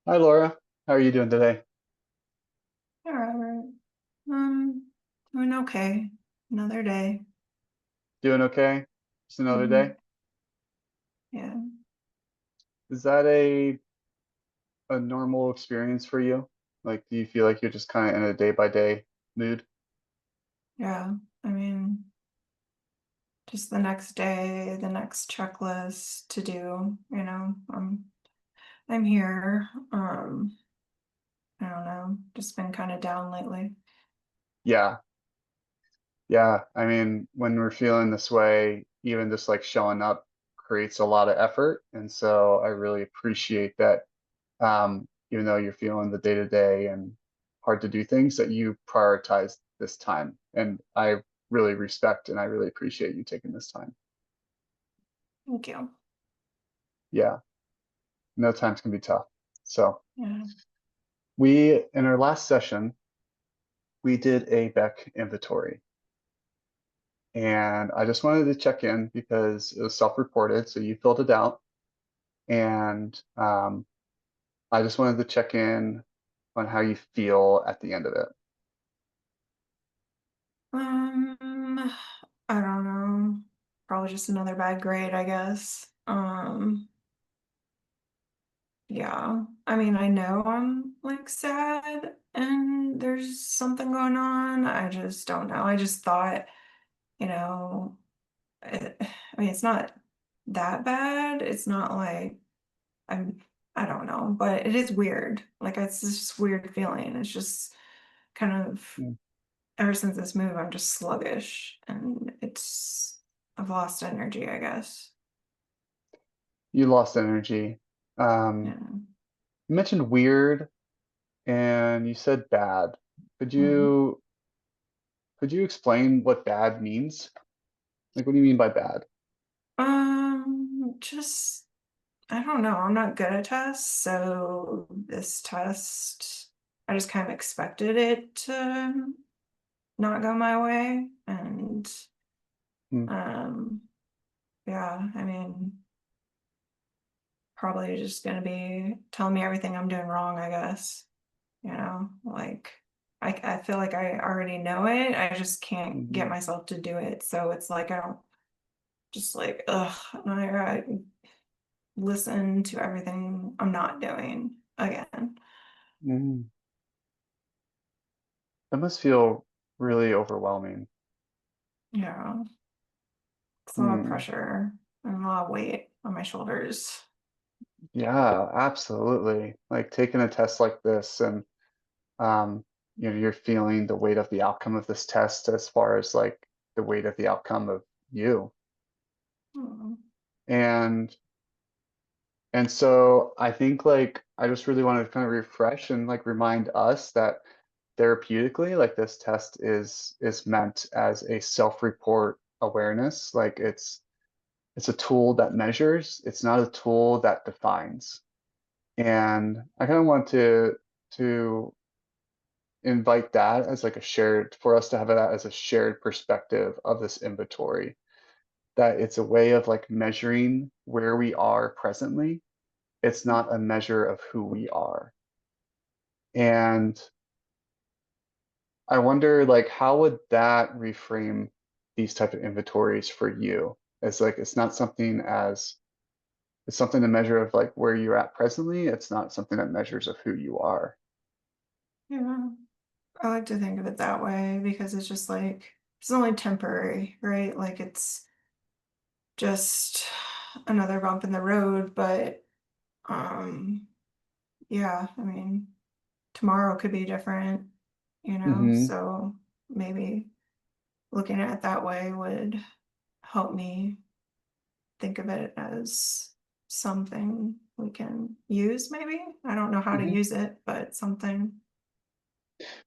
Hi Laura, how are you doing today? All right. Um, doing okay. Another day. Doing okay? Just another day? hmm Yeah. Is that a normal experience for you? Like, do you feel like you're just kind of in a day by day mood? Yeah. I mean, just the next day, the next checklist to do, I'm here. I don't know. Just been kind of down lately. Yeah, yeah. I mean, when we're feeling this way, even just like showing up creates a lot of effort. And so I really appreciate that, even though you're feeling the day to day and hard to do things, that you prioritize this time. And I really respect and I really appreciate you taking this time. Thank you. Yeah. No times can be tough. So Yeah. in our last session, we did a Beck inventory. And I just wanted to check in because it was self-reported, so you filled it out. And I just wanted to check in on how you feel at the end of it. Um, I don't know. Probably just another bad grade, I guess. Yeah, I mean, I know I'm like sad and there's something going on. I just don't know. I just thought, you know, I mean, it's not that bad. It's not like I'm, I don't know, but it is weird. Like, it's just weird feeling. It's just kind of Mm. ever since this move, I'm just sluggish and I've lost energy, I guess. You lost energy. Yeah. You mentioned weird and you said bad. Could Mhm. you could you explain what bad means? Like, what do you mean by bad? Just I don't know. I'm not good at tests, so this test, I just kind of expected it to not go my way. And Mm, um, yeah, I mean, probably just gonna be telling me everything I'm doing wrong, I guess. Like I feel like I already know it. I just can't get mhm, myself to do it. So it's like I don't just like, ugh, I listen to everything I'm not doing again. mm. That must feel really overwhelming. Yeah. It's a lot of Mm. pressure and a lot of weight on my shoulders. Yeah, absolutely. Like taking a test like this and um, you're feeling the weight of the outcome of this test as far as like the weight of the outcome of you. Mm. And so I think like I just really want to kind of refresh and like remind us that therapeutically, like this test is meant as a self-report awareness. Like it's a tool that measures, it's not a tool that defines. And I kind of want to invite that as like a shared for us to have that as a shared perspective of this inventory, that it's a way of like measuring where we are presently. It's not a measure of who we are. And I wonder like how would that reframe these type of inventories for you? It's like it's not something as it's something to measure of like where you're at presently. It's not something that measures of who you are. Yeah. I like to think of it that way because it's just like it's only temporary, right? Like it's just another bump in the road, but um yeah, I mean, tomorrow could be different, Hmm. so maybe looking at it that way would help me think of it as something we can use, maybe. I don't know how to Hmm. use it, but something.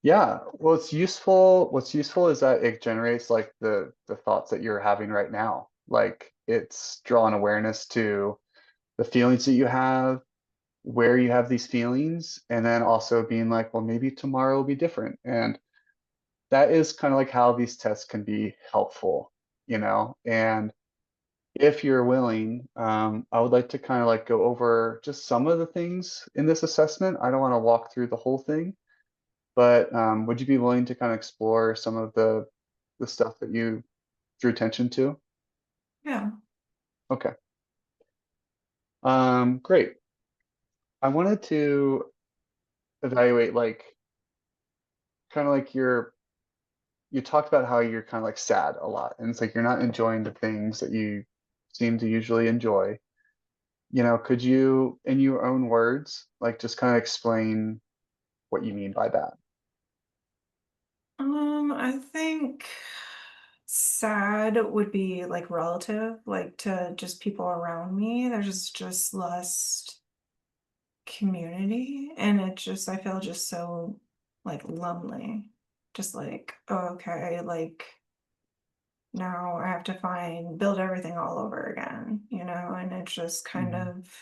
Yeah, well, it's useful. What's useful is that it generates like the thoughts that you're having right now. Like it's drawing awareness to the feelings that you have, where you have these feelings, and then also being like, well, maybe tomorrow will be different. And that is kind of like how these tests can be helpful, you know? And if you're willing, I would like to kind of like go over just some of the things in this assessment. I don't want to walk through the whole thing, but would you be willing to kind of explore some of the stuff that you drew attention to? Yeah. Okay. Great. I wanted to evaluate like kind of like you talked about how you're kind of like sad a lot, and it's like you're not enjoying the things that you seem to usually enjoy. Could you, in your own words, like just kind of explain what you mean by that? I think sad would be like relative, like to just people around me. There's just less community, and it just I feel just so like lonely. Just like, oh, okay, like now I have to build everything all over again, and it's just kind Mhm. of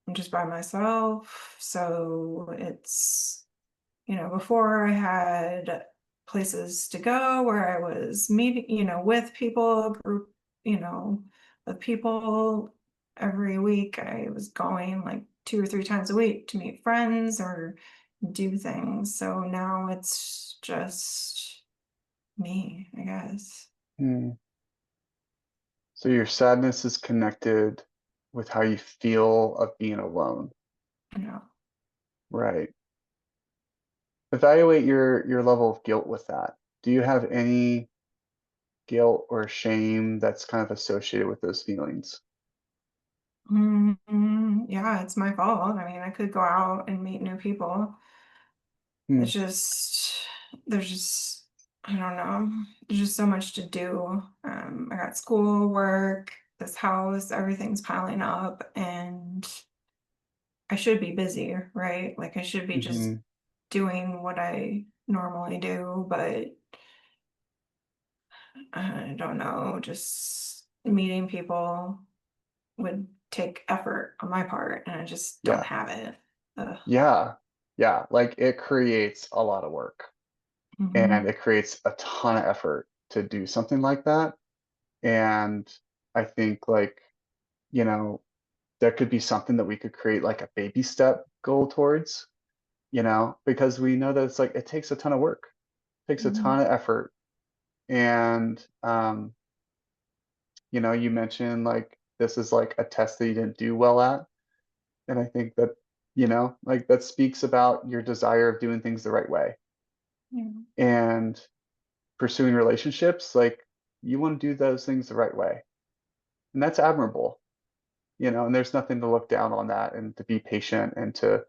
I'm just by myself. So it's before I had places to go where I was meeting, with people, a group, you know, of people every week. I was going like 2 or 3 times a week to meet friends or do things. So now it's just me, I guess. Hmm. So your sadness is connected with how you feel of being alone, You know. right? Evaluate your level of guilt with that. Do you have any guilt or shame that's kind of associated with those feelings? Yeah, it's my fault. I mean, I could go out and meet new people. Hmm. It's just there's just I don't know. There's just so much to do. I got school, work, this house, everything's piling up, and I should be busy, right? Like I should be just Hmm. doing what I normally do, but I don't know, just meeting people would take effort on my part, and I just don't Yeah. have it. Ugh. Yeah. Yeah. Like it creates a lot of work and Hmm. it creates a ton of effort to do something like that. And I think like, you know, there could be something that we could create like a baby step goal towards, because we know that it's like it takes a ton of work, takes a ton Hmm. of effort. And you mentioned like this is like a test that you didn't do well at. And I think that, like that speaks about your desire of doing things the right way Yeah. and pursuing relationships. Like you want to do those things the right way. And that's admirable, and there's nothing to look down on that and to be patient and to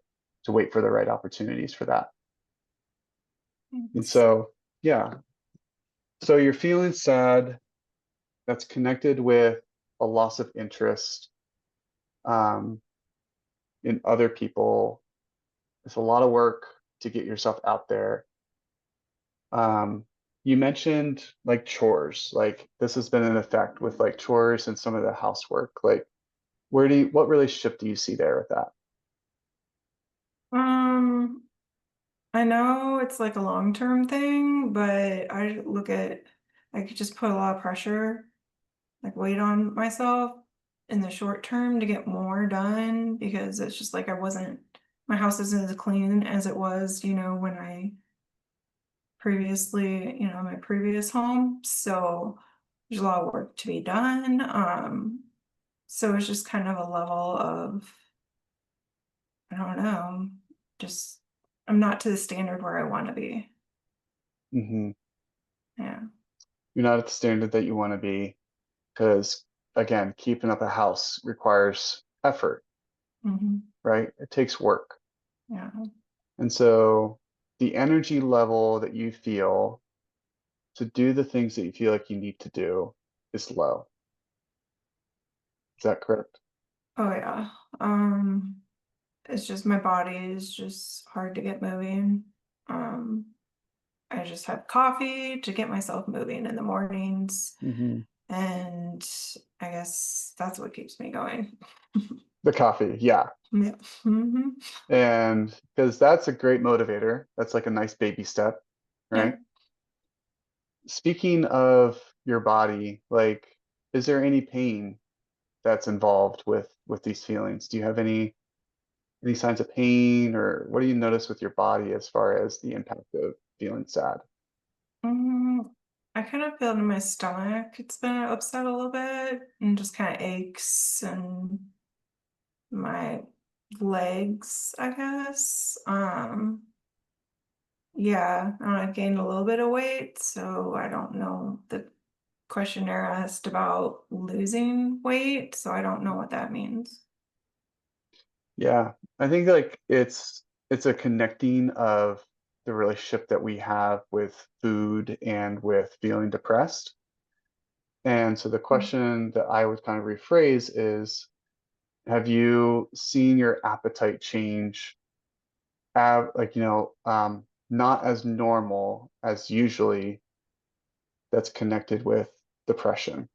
wait for the right opportunities for that. And Thanks. so, yeah. So you're feeling sad. That's connected with a loss of interest um, in other people. It's a lot of work to get yourself out there. Um, you mentioned like chores, like this has been an effect with like chores and some of the housework. Like, what relationship do you see there with that? Um, I know it's like a long-term thing, but I could just put a lot of pressure, like weight on myself in the short term to get more done because it's just like my house isn't as clean as it was, when I previously, my previous home. So there's a lot of work to be done. So it's just kind of a level of, I don't know, just I'm not to the standard where I want to be. Hmm. Yeah. You're not at the standard that you want to be because, again, keeping up a house requires effort, Hmm. right? It takes work. Yeah. And so the energy level that you feel to do the things that you feel like you need to do is low. Is that correct? Oh yeah. Um, it's just my body is just hard to get moving. Um, I just have coffee to get myself moving in the mornings, Hmm. and I guess that's what keeps me going. The coffee, yeah. Yeah. Hmm. And because that's a great motivator. That's like a nice baby step, Yeah. right? Speaking of your body, like is there any pain that's involved with these feelings? Do you have any signs of pain, or what do you notice with your body as far as the impact of feeling sad? Mm, I kind of feel in my stomach. It's been upset a little bit and just kind of aches and my legs, I guess. Yeah, I've gained a little bit of weight, so I don't know. The questionnaire asked about losing weight, so I don't know what that means. Yeah, I think like it's a connecting of the relationship that we have with food and with feeling depressed. And so the Mm. question that I would kind of rephrase is, have you seen your appetite change, like, not as normal as usually that's connected with depression?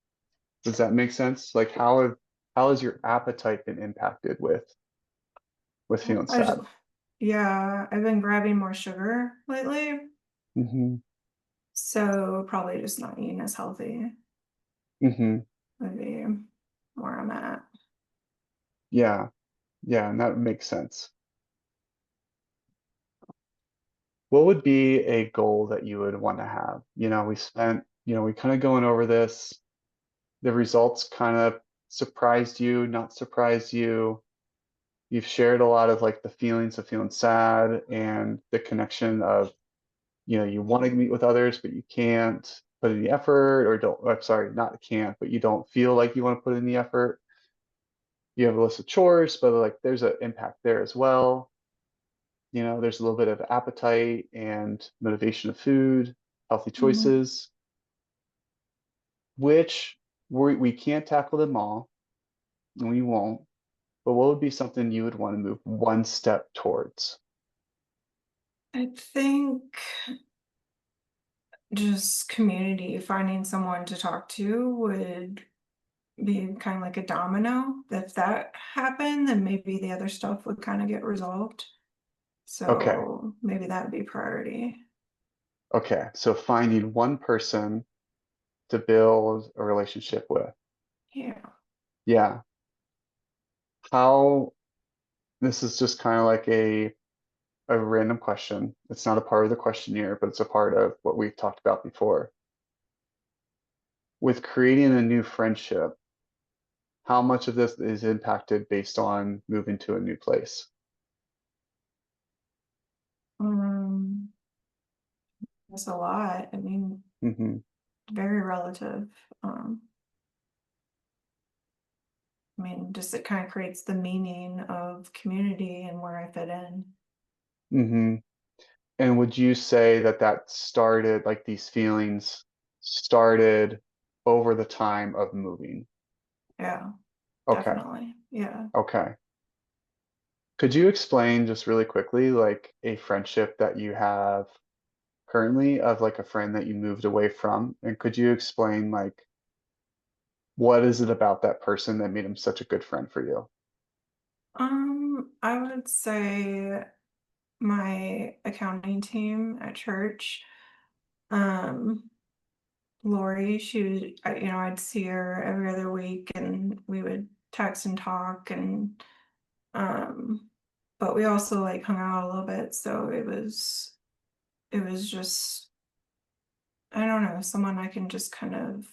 Does that make sense? Like how has your appetite been impacted with feeling I just, sad? yeah, I've been grabbing more sugar lately, Hmm. so probably just not eating as healthy Hmm. would be where I'm at. Yeah, yeah, and that makes sense. What would be a goal that you would want to have? We kind of going over this. The results kind of surprised you, not surprised you. You've shared a lot of like the feelings of feeling sad and the connection of, you want to meet with others, but you can't put in the effort, or don't, I'm sorry, not can't, but you don't feel like you want to put in the effort. You have a list of chores, but like there's an impact there as well. There's a little bit of appetite and motivation of food, healthy Mhm. choices, which we can't tackle them all, and we won't. But what would be something you would want to move one step towards? I think just community, finding someone to talk to would be kind of like a domino. If that happened, then maybe the other stuff would kind of get resolved. Okay, So maybe that would be priority. okay. So finding one person to build a relationship with. Yeah. Yeah. How, this is just kind of like a random question. It's not a part of the questionnaire, but it's a part of what we've talked about before. With creating a new friendship, how much of this is impacted based on moving to a new place? Um, that's a lot. I mean, Hmm. very relative. Um, I mean, just it kind of creates the meaning of community and where I fit in. Hmm. And would you say that that started, like these feelings started over the time of moving? Yeah, Okay, definitely. Yeah. okay. Could you explain just really quickly, like a friendship that you have currently of like a friend that you moved away from? And could you explain like what is it about that person that made him such a good friend for you? I would say my accounting team at church. Um, Lori, I'd see her every other week and we would text and talk and um but we also like hung out a little bit, so it was just I don't know, someone I can just kind of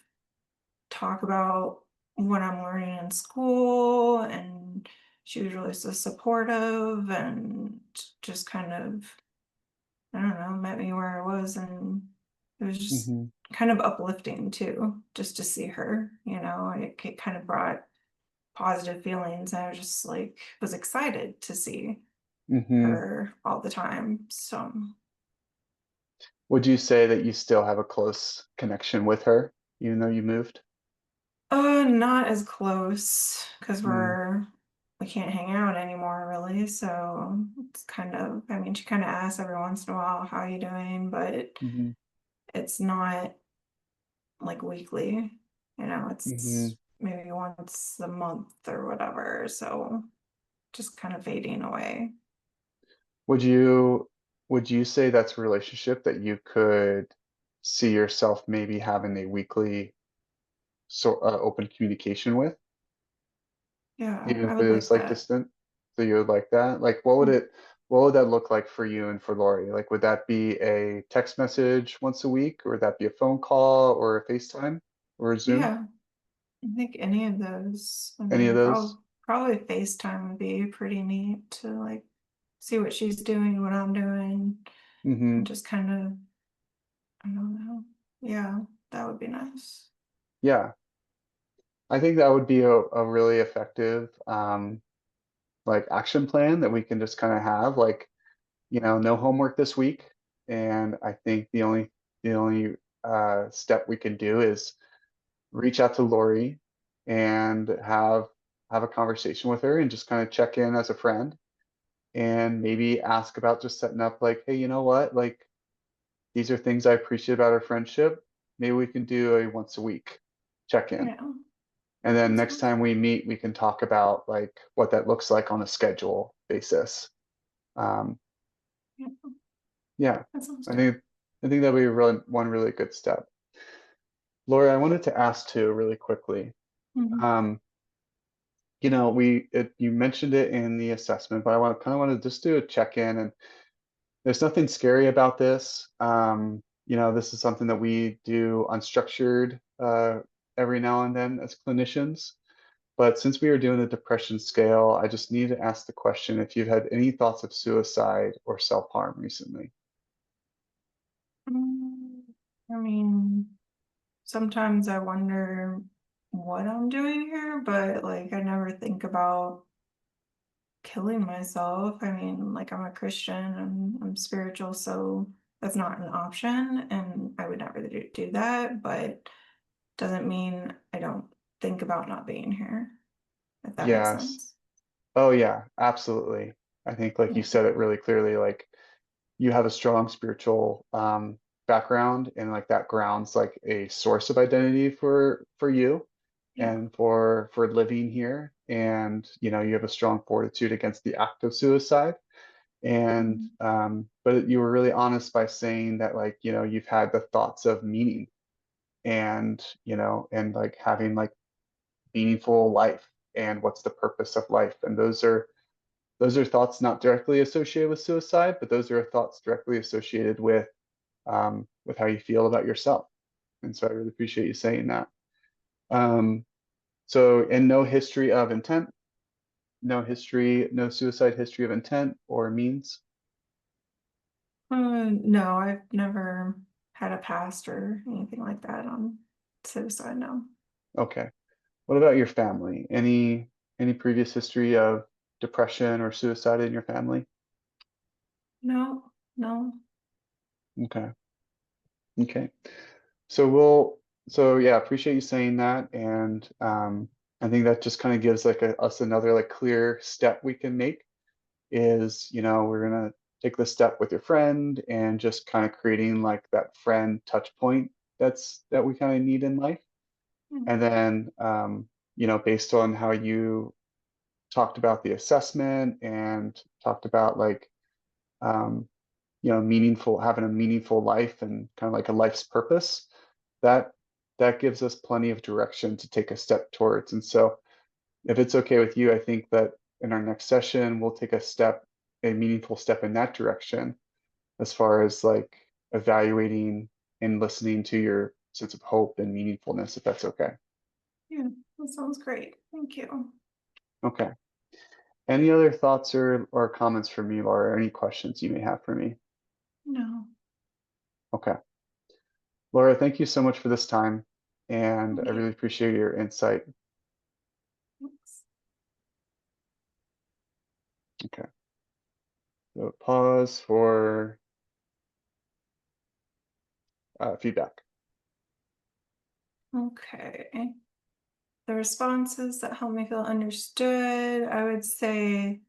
talk about what I'm learning in school, and she was really so supportive and just kind of I don't know, met me where I was, and it was just Hmm. kind of uplifting too, just to see her, it kind of brought positive feelings. I was just like, was excited to see Hmm. her all the time. So, Would you say that you still have a close connection with her, even though you moved? not as close because Mm-hmm. we can't hang out anymore really. So it's kind of, I mean, she kind of asks every once in a while, how are you doing? But Hmm. it's not like weekly, Hmm. it's maybe once a month or whatever. So just kind of fading away. Would you would you say that's a relationship that you could see yourself maybe having a weekly open communication with, Yeah, even I if would it is like like that. distant. So you would like that? Like, what would that look like for you and for Lori? Like, would that be a text message once a week, or would that be a phone call or a FaceTime or a Zoom? Yeah, I think any of those. I Any of mean, those? probably FaceTime would be pretty neat to like see what she's doing, what I'm doing, Mm-hmm. and just kind of, I don't know. Yeah, that would be nice. Yeah, I think that would be a really effective like action plan that we can just kind of have. Like, no homework this week. And I think the only step we can do is reach out to Lori and have a conversation with her and just kind of check in as a friend and maybe ask about just setting up like, hey, you know what? Like, these are things I appreciate about our friendship. Maybe we can do a once a week check in. Yeah, And then that next sounds time we meet, we can talk about like what that looks like on a schedule basis. Um, yeah, yeah, that sounds I good. think I think that'd be one really good step. Lori, I wanted to ask too, really quickly. Mhm. Um, you mentioned it in the assessment, but I want to just do a check-in, and there's nothing scary about this. This is something that we do unstructured every now and then as clinicians. But since we are doing the depression scale, I just need to ask the question if you've had any thoughts of suicide or self-harm recently. Mm, I mean, sometimes I wonder what I'm doing here, but like I never think about killing myself. I mean, like I'm a Christian and I'm spiritual, so that's not an option, and I would never do that, but doesn't mean I don't think about not being here, if that makes Yes. sense. Oh yeah, absolutely. I think like you Yeah. said it really clearly, like you have a strong spiritual background and like that grounds like a source of identity for you Yeah. and for living here. And you have a strong fortitude against the act of suicide. And Mhm. but you were really honest by saying that like you've had the thoughts of meaning and like having like meaningful life and what's the purpose of life. And those are thoughts not directly associated with suicide, but those are thoughts directly associated with how you feel about yourself. And so I really appreciate you saying that. Um, and no history of intent, no suicide history of intent or means. No, I've never had a past or anything like that on suicide, no. Okay. What about your family? Any previous history of depression or suicide in your family? No, no. Okay. Okay. So yeah, appreciate you saying that. And I think that just kind of gives like us another like clear step we can make is, we're gonna take this step with your friend and just kind of creating like that friend touch point that we kind of need in life. Mm. And then based on how you talked about the assessment and talked about like um, meaningful having a meaningful life and kind of like a life's purpose, that that gives us plenty of direction to take a step towards. And so if it's okay with you, I think that in our next session, we'll take a meaningful step in that direction as far as like evaluating and listening to your sense of hope and meaningfulness, if that's okay. Yeah, that sounds great. Thank you. Okay. Any other thoughts or comments from you, or any questions you may have for me? No, Okay. Laura, thank you so much for this time, and I thank you. really appreciate your insight. Thanks. Okay. So pause for feedback. Okay. The responses that helped me feel understood, I would say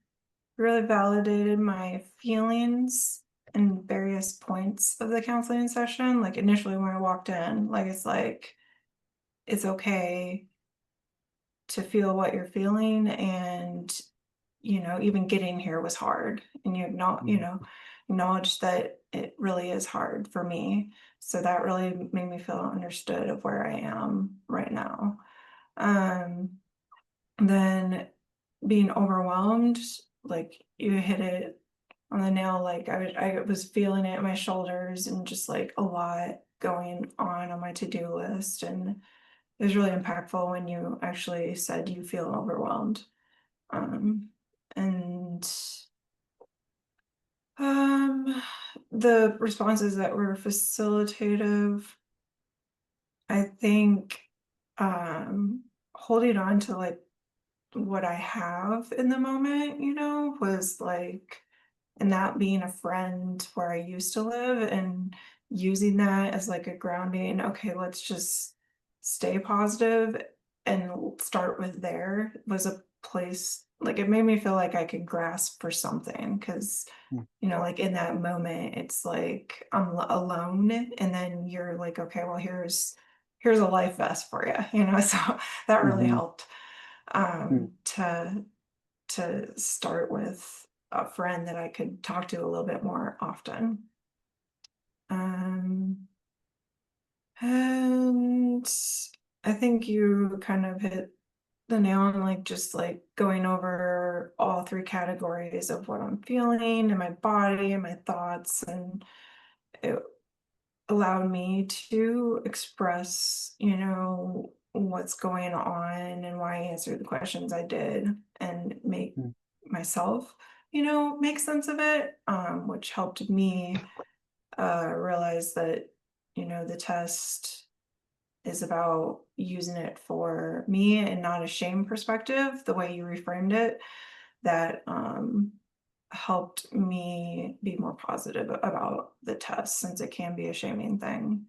really validated my feelings in various points of the counseling session. Like initially when I walked in, like it's okay to feel what you're feeling, and even getting here was hard, and you've not, Mm, acknowledged that it really is hard for me. So that really made me feel understood of where I am right now. Um, then being overwhelmed, like you hit it on the nail. Like I was feeling it in my shoulders and just like a lot going on my to-do list. And it was really impactful when you actually said you feel overwhelmed. Um, and um, the responses that were facilitative, I think, holding on to like what I have in the moment, was like, and that being a friend where I used to live and using that as like a grounding, okay, let's just stay positive and start with there was a place like it made me feel like I could grasp for something because Mm, like in that moment it's like I'm alone and then you're like okay well here's a life vest for you so that really mhm, helped mm, to start with a friend that I could talk to a little bit more often. Um, and I think you kind of hit the nail on like just like going over all three categories of what I'm feeling and my body and my thoughts, and it allowed me to express, what's going on and why I answered the questions I did and make mm, myself, make sense of it, which helped me realize that, the test is about using it for me and not a shame perspective, the way you reframed it, that helped me be more positive about the test since it can be a shaming thing.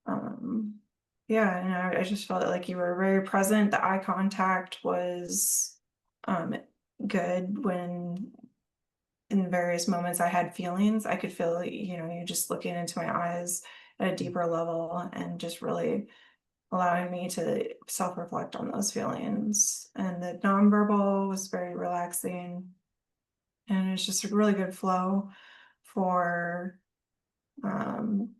Um, yeah, and I just felt like you were very present. The eye contact was um good when in various moments I had feelings. I could feel, you just looking into my eyes at a mm, deeper level and just really allowing me to self-reflect on those feelings. And the nonverbal was very relaxing. And it's just a really good flow for um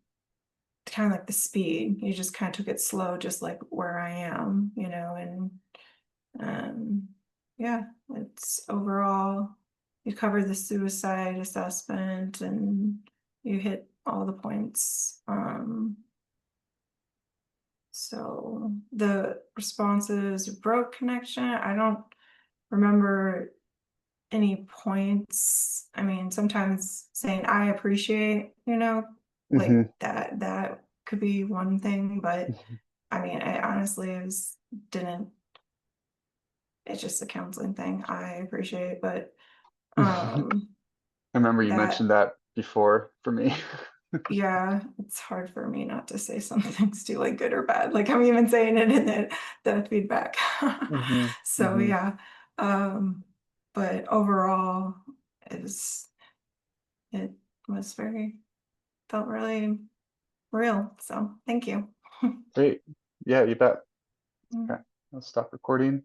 kind of like the speed. You just kind of took it slow, just like where I am, and um, yeah, it's overall, you covered the suicide assessment and you hit all the points. So the responses broke connection. I don't remember any points. I mean, sometimes saying I appreciate, like mhm, that could be one thing, but mhm. I mean, I honestly didn't, it's just a counseling thing. I appreciate, but um I remember you that mentioned that before for me. yeah, it's hard for me not to say something's too like good or bad. Like I'm even saying it in the feedback. Mhm, So mhm. yeah. Um but overall is it was very felt really real. So thank you. Great. Yeah, you bet. Mm. Okay, I'll stop recording.